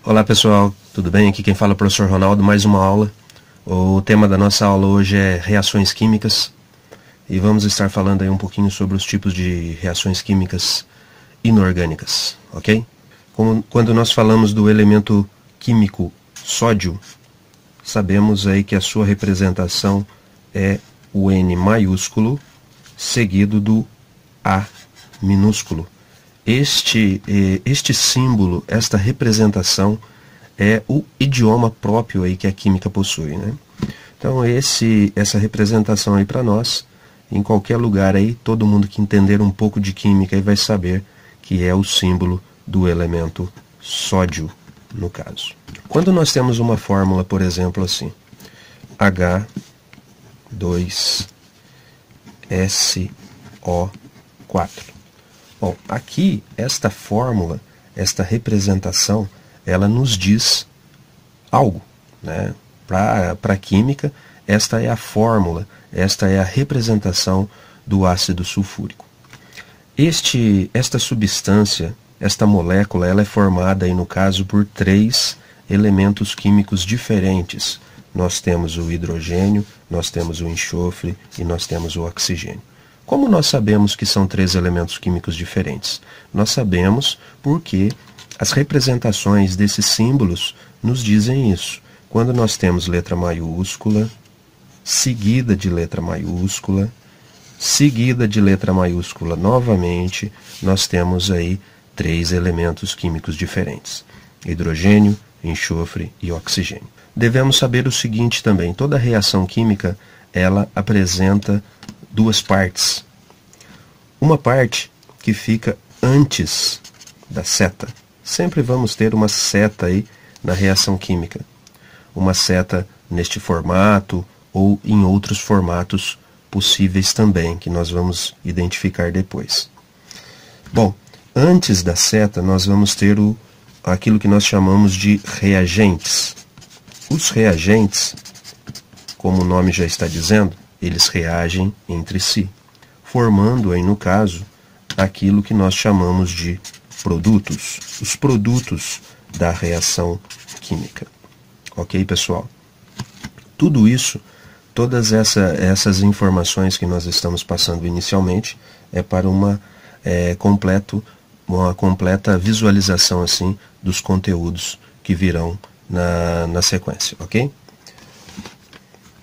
Olá pessoal, tudo bem? Aqui quem fala é o professor Ronaldo, mais uma aula. O tema da nossa aula hoje é reações químicas e vamos estar falando aí um pouquinho sobre os tipos de reações químicas inorgânicas, ok? Quando nós falamos do elemento químico sódio, sabemos aí que a sua representação é o N maiúsculo seguido do A minúsculo. Este símbolo, esta representação é o idioma próprio aí que a química possui, né? Então essa representação aí para nós, em qualquer lugar aí, todo mundo que entender um pouco de química aí vai saber que é o símbolo do elemento sódio, no caso. Quando nós temos uma fórmula, por exemplo, assim, H2SO4. Bom, aqui, esta fórmula, esta representação, ela nos diz algo, né? Para a química, esta é a fórmula, esta é a representação do ácido sulfúrico. Esta substância, esta molécula, ela é formada, aí, no caso, por 3 elementos químicos diferentes. Nós temos o hidrogênio, nós temos o enxofre e nós temos o oxigênio. Como nós sabemos que são 3 elementos químicos diferentes? Nós sabemos porque as representações desses símbolos nos dizem isso. Quando nós temos letra maiúscula, seguida de letra maiúscula, seguida de letra maiúscula novamente, nós temos aí 3 elementos químicos diferentes: hidrogênio, enxofre e oxigênio. Devemos saber o seguinte também: toda reação química ela apresenta 2 partes. Uma parte que fica antes da seta. Sempre vamos ter uma seta aí na reação química. Uma seta neste formato ou em outros formatos possíveis também, que nós vamos identificar depois. Bom, antes da seta nós vamos ter aquilo que nós chamamos de reagentes. Os reagentes, como o nome já está dizendo, eles reagem entre si, formando aí, no caso, aquilo que nós chamamos de produtos, os produtos da reação química. Ok, pessoal? Tudo isso, todas essas informações que nós estamos passando inicialmente, é para uma completa visualização assim, dos conteúdos que virão na sequência, ok?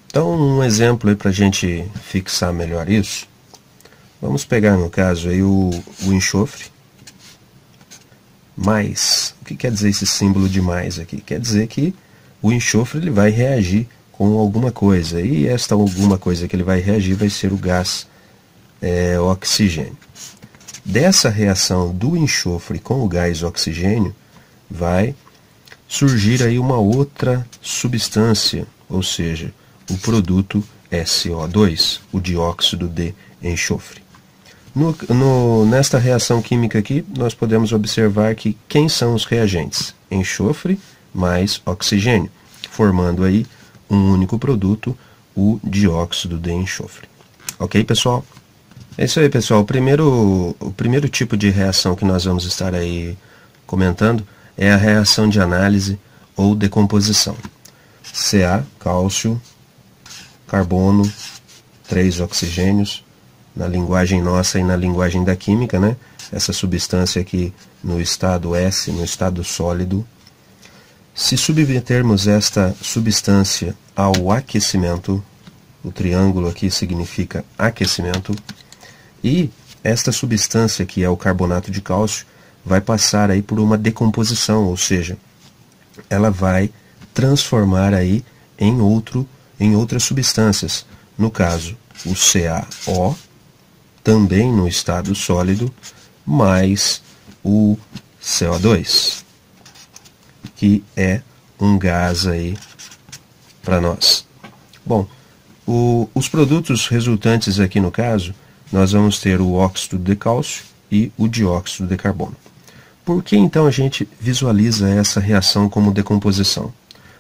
Então, um exemplo aí para a gente fixar melhor isso. Vamos pegar, no caso, aí o enxofre. Mais. O que quer dizer esse símbolo de mais aqui? Quer dizer que o enxofre ele vai reagir com alguma coisa. E esta alguma coisa que ele vai reagir vai ser o gás oxigênio. Dessa reação do enxofre com o gás oxigênio, vai surgir aí uma outra substância, ou seja, o produto SO2, o dióxido de enxofre. Nesta reação química aqui, nós podemos observar que quem são os reagentes? Enxofre mais oxigênio, formando aí um único produto, o dióxido de enxofre. Ok, pessoal? É isso aí, pessoal. O primeiro tipo de reação que nós vamos estar aí comentando é a reação de análise ou decomposição. Ca, cálcio, carbono, 3 oxigênios, na linguagem nossa e na linguagem da química, né? Essa substância aqui no estado S, no estado sólido. Se submetermos esta substância ao aquecimento, o triângulo aqui significa aquecimento, e esta substância, que é o carbonato de cálcio, vai passar aí por uma decomposição, ou seja, ela vai transformar aí em outras substâncias. No caso, o CaO, também no estado sólido, mais o CO2, que é um gás aí para nós. Bom, os produtos resultantes aqui no caso, nós vamos ter o óxido de cálcio e o dióxido de carbono. Por que então a gente visualiza essa reação como decomposição?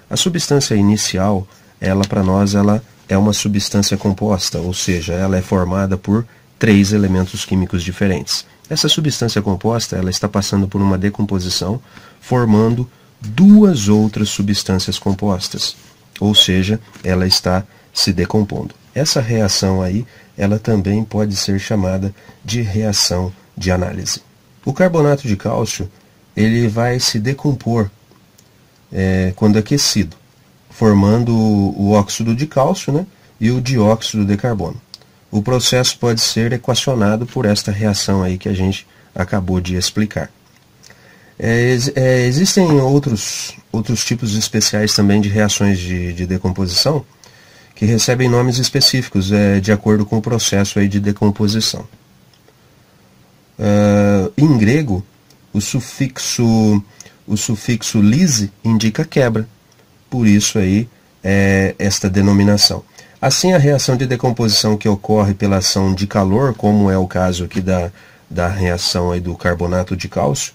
A substância inicial, ela para nós, ela é uma substância composta, ou seja, ela é formada por 3 elementos químicos diferentes. Essa substância composta ela está passando por uma decomposição, formando duas outras substâncias compostas, ou seja, ela está se decompondo. Essa reação aí, ela também pode ser chamada de reação de análise. O carbonato de cálcio, ele vai se decompor quando aquecido, formando o óxido de cálcio, né, e o dióxido de carbono. O processo pode ser equacionado por esta reação aí que a gente acabou de explicar. Existem outros tipos especiais também de reações de decomposição que recebem nomes específicos de acordo com o processo aí de decomposição. Em grego, o sufixo lise indica quebra, por isso aí esta denominação. Assim, a reação de decomposição que ocorre pela ação de calor, como é o caso aqui da reação aí do carbonato de cálcio,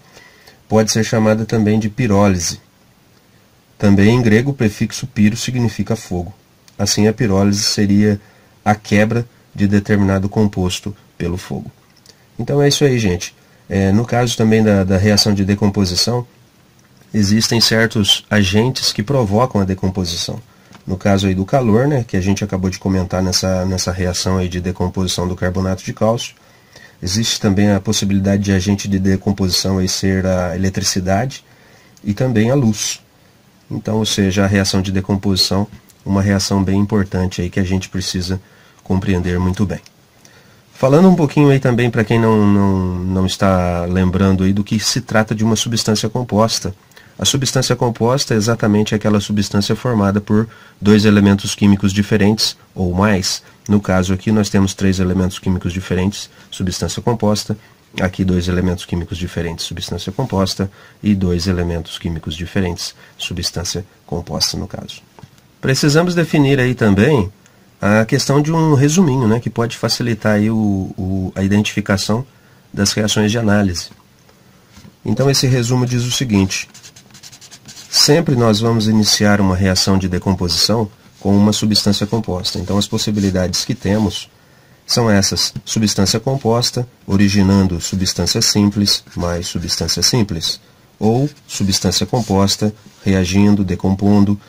pode ser chamada também de pirólise. Também em grego o prefixo piro significa fogo. Assim, a pirólise seria a quebra de determinado composto pelo fogo. Então é isso aí, gente. No caso também da reação de decomposição, existem certos agentes que provocam a decomposição. No caso aí do calor, né, que a gente acabou de comentar nessa reação aí de decomposição do carbonato de cálcio, existe também a possibilidade de agente de decomposição aí ser a eletricidade e também a luz. Então, ou seja, a reação de decomposição, uma reação bem importante aí que a gente precisa compreender muito bem. Falando um pouquinho aí também para quem não está lembrando aí do que se trata de uma substância composta. A substância composta é exatamente aquela substância formada por dois elementos químicos diferentes ou mais. No caso aqui nós temos 3 elementos químicos diferentes, substância composta. Aqui 2 elementos químicos diferentes, substância composta. E 2 elementos químicos diferentes, substância composta no caso. Precisamos definir aí também a questão de um resuminho, né, que pode facilitar aí a identificação das reações de análise. Então esse resumo diz o seguinte: sempre nós vamos iniciar uma reação de decomposição com uma substância composta. Então as possibilidades que temos são essas: substância composta originando substância simples mais substância simples, ou substância composta reagindo, decompondo,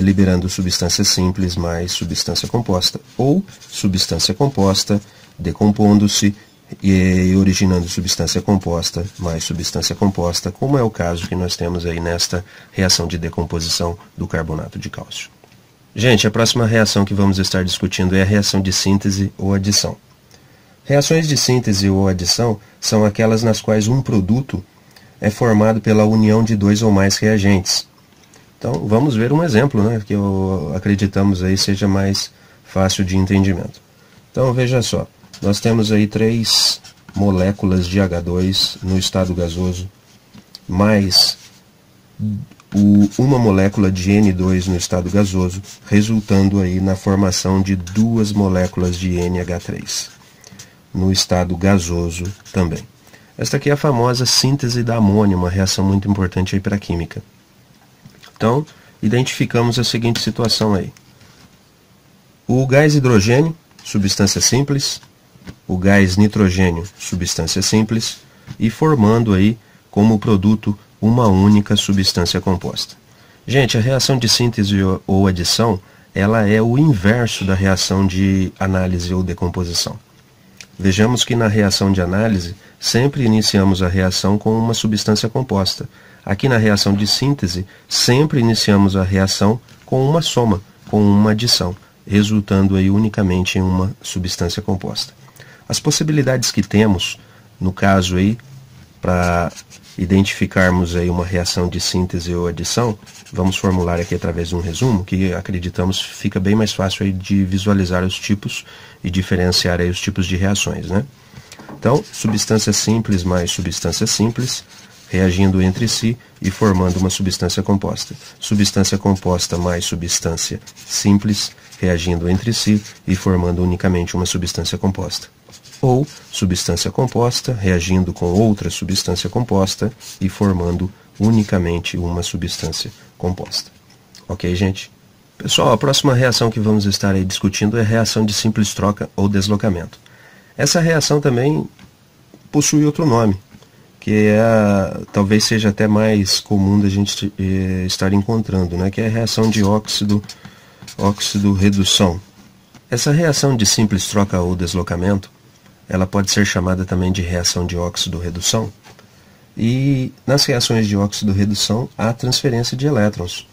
liberando substância simples mais substância composta, ou substância composta decompondo-se e originando substância composta mais substância composta, como é o caso que nós temos aí nesta reação de decomposição do carbonato de cálcio. Gente, a próxima reação que vamos estar discutindo é a reação de síntese ou adição. Reações de síntese ou adição são aquelas nas quais um produto é formado pela união de 2 ou mais reagentes. Então, vamos ver um exemplo, né, que acreditamos aí seja mais fácil de entendimento. Então, veja só. Nós temos aí 3 moléculas de H2 no estado gasoso, mais uma molécula de N2 no estado gasoso, resultando aí na formação de 2 moléculas de NH3 no estado gasoso também. Esta aqui é a famosa síntese da amônia, uma reação muito importante aí para a química. Então, identificamos a seguinte situação aí. O gás hidrogênio, substância simples, o gás nitrogênio, substância simples, e formando aí como produto uma única substância composta. Gente, a reação de síntese ou adição, ela é o inverso da reação de análise ou decomposição. Vejamos que na reação de análise, sempre iniciamos a reação com uma substância composta. Aqui na reação de síntese, sempre iniciamos a reação com uma soma, com uma adição, resultando aí unicamente em uma substância composta. As possibilidades que temos, no caso aí, para identificarmos aí uma reação de síntese ou adição, vamos formular aqui através de um resumo, que acreditamos fica bem mais fácil aí de visualizar os tipos e diferenciar aí os tipos de reações, né? Então, substância simples mais substância simples, reagindo entre si e formando uma substância composta. Substância composta mais substância simples, reagindo entre si e formando unicamente uma substância composta. Ou substância composta reagindo com outra substância composta e formando unicamente uma substância composta. Ok, gente? Pessoal, a próxima reação que vamos estar aí discutindo é a reação de simples troca ou deslocamento. Essa reação também possui outro nome, que talvez seja até mais comum da gente estar encontrando, né? Que é a reação de óxido-redução. Essa reação de simples troca ou deslocamento, ela pode ser chamada também de reação de óxido-redução. E nas reações de óxido-redução há transferência de elétrons.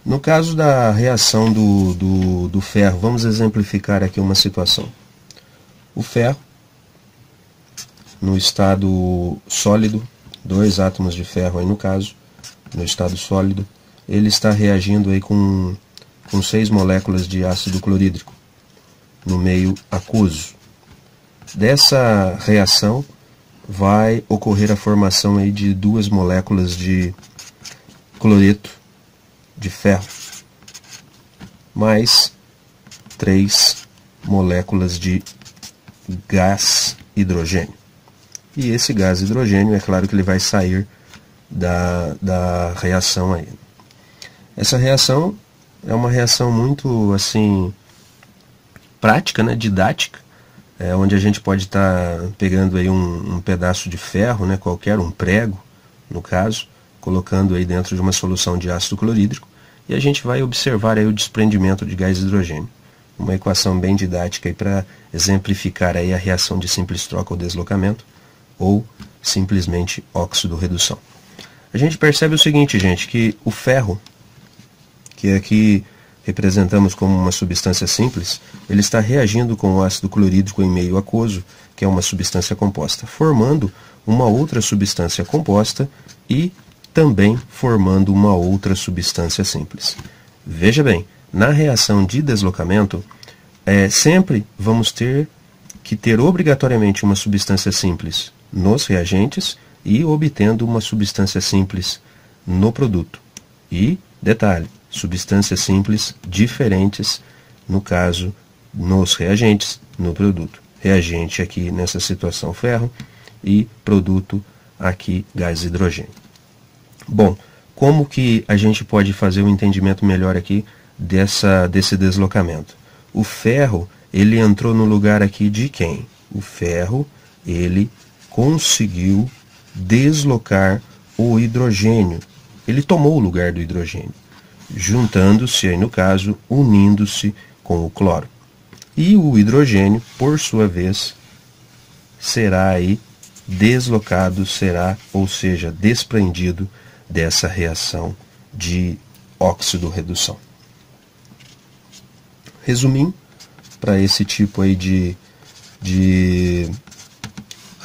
No caso da reação do ferro, vamos exemplificar aqui uma situação. O ferro, no estado sólido, 2 átomos de ferro aí no caso, no estado sólido, ele está reagindo aí com 6 moléculas de ácido clorídrico no meio aquoso. Dessa reação vai ocorrer a formação aí de 2 moléculas de cloreto de ferro, mais 3 moléculas de gás hidrogênio. E esse gás hidrogênio, é claro que ele vai sair da reação aí. Essa reação é uma reação muito assim prática, né, didática, onde a gente pode estar pegando aí um pedaço de ferro, né, qualquer, um prego, no caso, colocando aí dentro de uma solução de ácido clorídrico, e a gente vai observar aí o desprendimento de gás hidrogênio. Uma equação bem didática para exemplificar aí a reação de simples troca ou deslocamento, ou simplesmente óxido-redução. A gente percebe o seguinte, gente, que o ferro, que aqui representamos como uma substância simples, ele está reagindo com o ácido clorídrico em meio aquoso, que é uma substância composta, formando uma outra substância composta e também formando uma outra substância simples. Veja bem, na reação de deslocamento, sempre vamos ter que ter obrigatoriamente uma substância simples nos reagentes e obtendo uma substância simples no produto. E, detalhe, substâncias simples diferentes, no caso, nos reagentes, no produto. Reagente aqui, nessa situação, ferro, e produto aqui, gás hidrogênio. Bom, como que a gente pode fazer um entendimento melhor aqui desse deslocamento? O ferro, ele entrou no lugar aqui de quem? O ferro, ele conseguiu deslocar o hidrogênio. Ele tomou o lugar do hidrogênio, juntando-se, aí no caso, unindo-se com o cloro. E o hidrogênio, por sua vez, será aí deslocado, ou seja, desprendido dessa reação de óxido-redução. Resumindo, para esse tipo aí de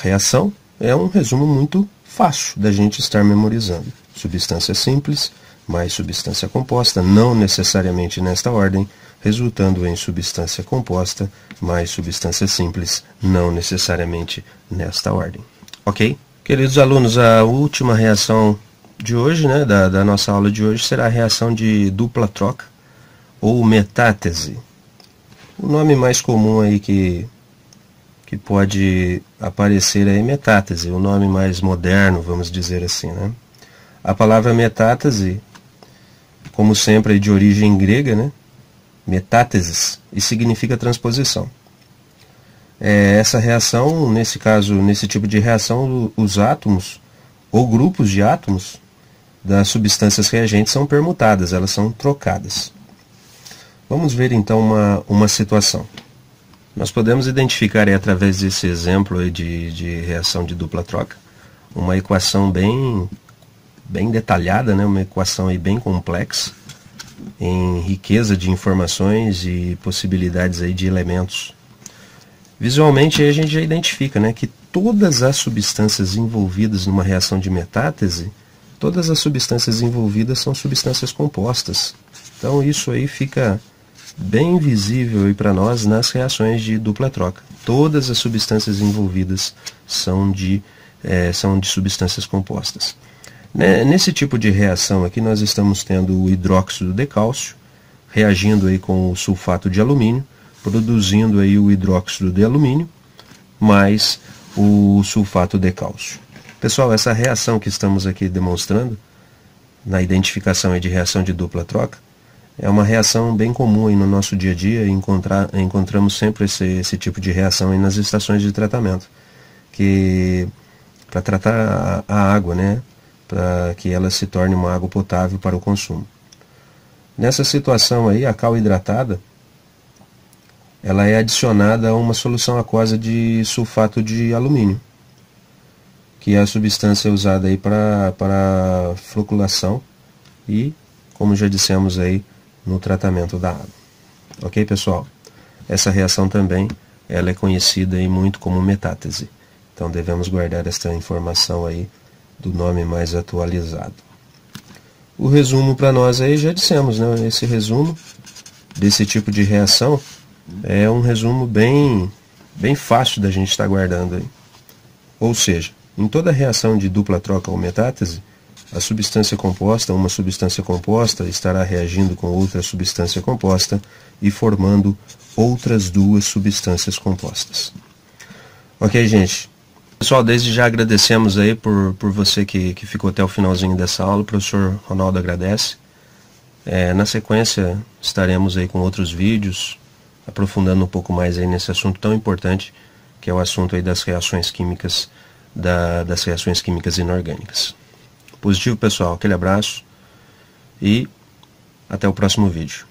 reação, é um resumo muito fácil da gente estar memorizando. Substância simples mais substância composta, não necessariamente nesta ordem, resultando em substância composta mais substância simples, não necessariamente nesta ordem. Ok? Queridos alunos, a última reação de hoje, né, da nossa aula de hoje, será a reação de dupla troca, ou metátese. O nome mais comum aí que pode aparecer é metátese, o nome mais moderno, vamos dizer assim, né? A palavra metátese, como sempre, é de origem grega, né? Metáteses, e significa transposição. Essa reação, nesse caso, nesse tipo de reação, os átomos, ou grupos de átomos, das substâncias reagentes são permutadas, elas são trocadas. Vamos ver então uma situação. Nós podemos identificar aí, através desse exemplo aí de reação de dupla troca, uma equação bem detalhada, né? Uma equação aí bem complexa, em riqueza de informações e possibilidades aí de elementos. Visualmente aí a gente já identifica, né, que todas as substâncias envolvidas numa reação de metátese, todas as substâncias envolvidas são substâncias compostas. Então isso aí fica bem visível para nós nas reações de dupla troca. Todas as substâncias envolvidas são de substâncias compostas. Nesse tipo de reação aqui nós estamos tendo o hidróxido de cálcio reagindo aí com o sulfato de alumínio, produzindo aí o hidróxido de alumínio mais o sulfato de cálcio. Pessoal, essa reação que estamos aqui demonstrando na identificação aí de reação de dupla troca é uma reação bem comum aí no nosso dia a dia. Encontramos sempre esse tipo de reação aí nas estações de tratamento, que para tratar a água, né? Para que ela se torne uma água potável para o consumo. Nessa situação aí, a cal hidratada, ela é adicionada a uma solução aquosa de sulfato de alumínio, que é a substância usada aí para floculação e, como já dissemos aí, no tratamento da água. Ok, pessoal? Essa reação também ela é conhecida aí muito como metátese. Então devemos guardar esta informação aí do nome mais atualizado. O resumo para nós aí já dissemos, né? Esse resumo desse tipo de reação é um resumo bem fácil da gente estar guardando aí. Ou seja, em toda reação de dupla troca ou metátese, a substância composta, uma substância composta, estará reagindo com outra substância composta e formando outras duas substâncias compostas. Ok, gente? Pessoal, desde já agradecemos aí por você que ficou até o finalzinho dessa aula. O professor Ronaldo agradece. Na sequência, estaremos aí com outros vídeos, aprofundando um pouco mais aí nesse assunto tão importante, que é o assunto aí das reações químicas, das reações químicas inorgânicas. Positivo, pessoal. Aquele abraço e até o próximo vídeo.